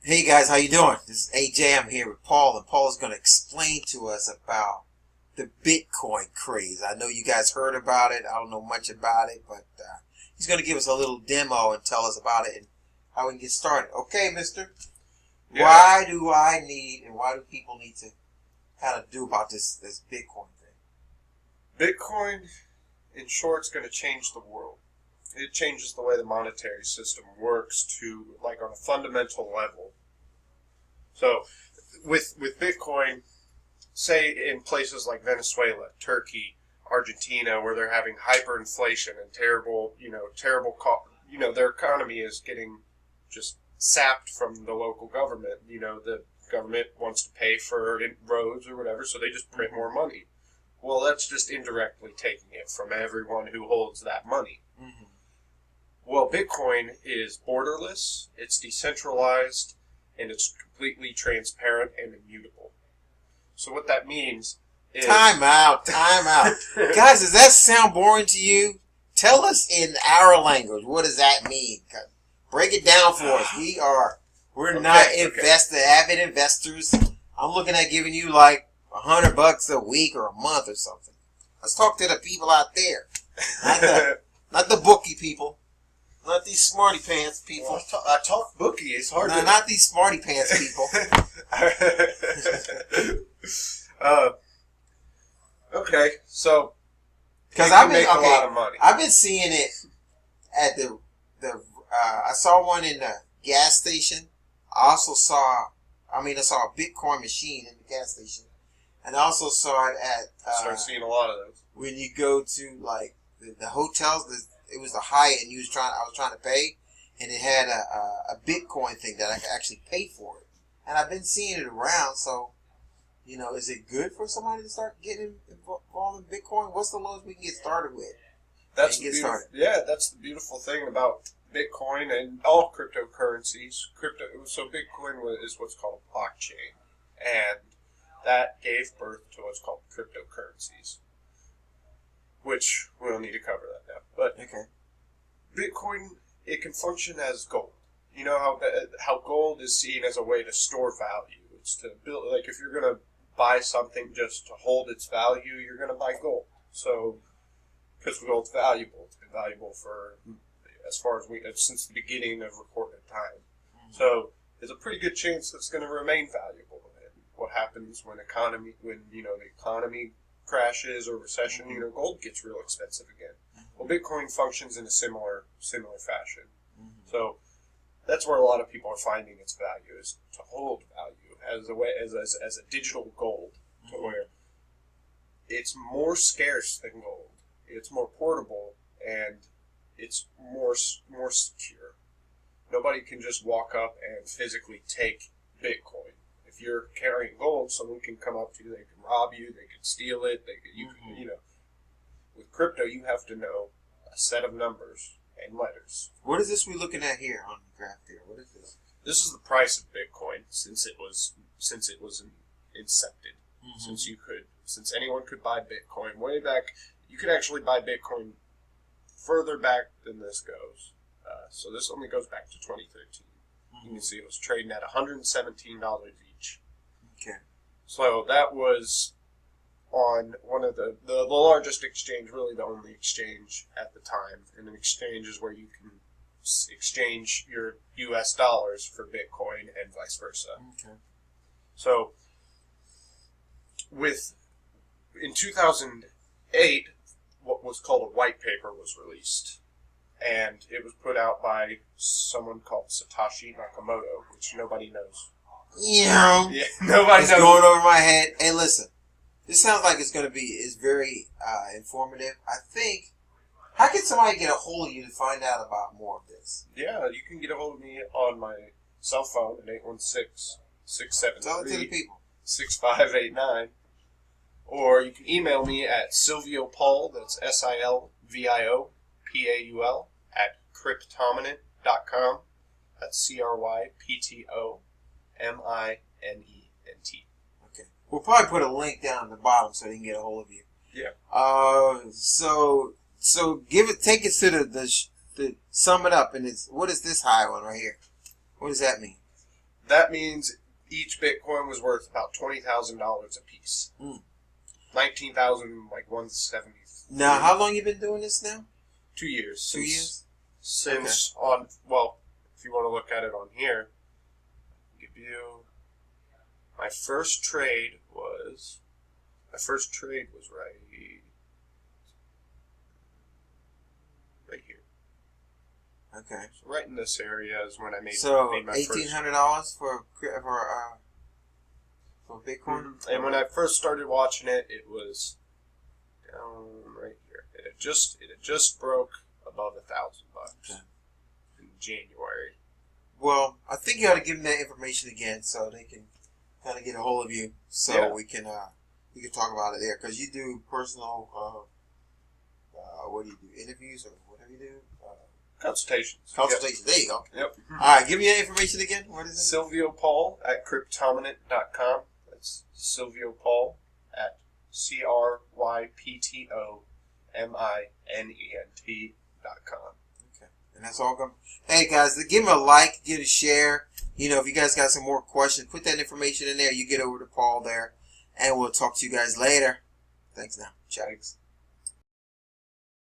Hey guys, how you doing? This is AJ. I'm here with Paul, and Paul is going to explain to us about the Bitcoin craze. I know you guys heard about it. I don't know much about it, but he's going to give us a little demo and tell us about it and how we can get started. Okay, mister? Yeah. Why do I need, and why do people need to kind of do about this Bitcoin thing? Bitcoin, in short, is going to change the world. It changes the way the monetary system works to, like, on a fundamental level. So, with Bitcoin, say in places like Venezuela, Turkey, Argentina, where they're having hyperinflation and their economy is getting just sapped from the local government. The government wants to pay for roads or whatever, so they just print more money. Well, that's just indirectly taking it from everyone who holds that money. Mm-hmm. Well, Bitcoin is borderless, it's decentralized, and it's completely transparent and immutable. So what that means is... Time out. Guys, does that sound boring to you? Tell us in our language, what does that mean? Break it down for us. We're not avid investors. I'm looking at giving you like $100 a week or a month or something. Let's talk to the people out there. Not the bookie people. Not these smarty pants people. Well, I talk bookie. It's hard to... not these smarty pants people. Okay, so... Because a lot of money. I've been seeing it at I saw one in the gas station. I saw a Bitcoin machine in the gas station. And I also saw it at... Start seeing a lot of those. When you go to, like, the hotels... It was the Hyatt, and I was trying to pay, and it had a Bitcoin thing that I could actually pay for it. And I've been seeing it around, so, is it good for somebody to start getting involved in Bitcoin? What's the lowest we can get started with? That's the beautiful thing about Bitcoin and all cryptocurrencies. So Bitcoin is what's called a blockchain, and that gave birth to what's called cryptocurrencies, which we'll need to cover that now. But okay. Bitcoin, it can function as gold. You know how gold is seen as a way to store value. It's to build, like if you're going to buy something just to hold its value, you're going to buy gold. So, because gold's valuable. It's been valuable for, since the beginning of recorded time. Mm-hmm. So, there's a pretty good chance that it's going to remain valuable. And what happens when the economy crashes or recession, gold gets real expensive again. Well, Bitcoin functions in a similar fashion. Mm-hmm. So that's where a lot of people are finding its value, is to hold value as a digital gold, to where it's more scarce than gold. It's more portable and it's more secure. Nobody can just walk up and physically take Bitcoin. If you're carrying gold, someone can come up to you, they can rob you, they can steal it, With crypto, you have to know a set of numbers and letters. What is this we're looking at here on the graph here? What is this? This is the price of Bitcoin since it was incepted. Mm-hmm. Since anyone could buy Bitcoin way back, you could actually buy Bitcoin further back than this goes. So this only goes back to 2013. Mm-hmm. You can see it was trading at $117 each. Okay. So that was on one of the largest exchange, really the only exchange at the time. And an exchange is where you can exchange your US dollars for Bitcoin and vice versa. Okay. So, in 2008, what was called a white paper was released. And it was put out by someone called Satoshi Nakamoto, which nobody knows. Yeah, nobody knows. It's going over my head. Hey, listen. This sounds like it's very informative. I think, how can somebody get a hold of you to find out about more of this? Yeah, you can get a hold of me on my cell phone at 816-673-6589. Or you can email me at SilvioPaul, that's SilvioPaul, at cryptominent.com. That's CryptoMinent. We'll probably put a link down at the bottom so they can get a hold of you. Yeah. So take us to the sum it up, and what is this high one right here? What does that mean? that means each Bitcoin was worth about $20,000 a piece. 19,000, like 170. Now, how long you been doing this now? 2 years. 2 years? Since if you want to look at it on here, I'll give you my first trade was right here. Okay. So right in this area is when I made my $1,800 for Bitcoin. Mm-hmm. And when I first started watching it, it was down right here. It had just broke above $1,000 in January. Well, I think you ought to give them that information again so they can kind of get a hold of you, so we can talk about it there, because you do personal. What do you do? Interviews or whatever you do? Consultations. Consultations. Yep. There you go. Yep. All right, give me that information again. What is it? Silvio Paul at Cryptominant.com. That's Silvio Paul at CryptoMinent.com. Okay. And that's all good. Hey, guys, give him a like, give it a share. You know, if you guys got some more questions, put that information in there. You get over to Paul there, and we'll talk to you guys later. Thanks now. Ciao.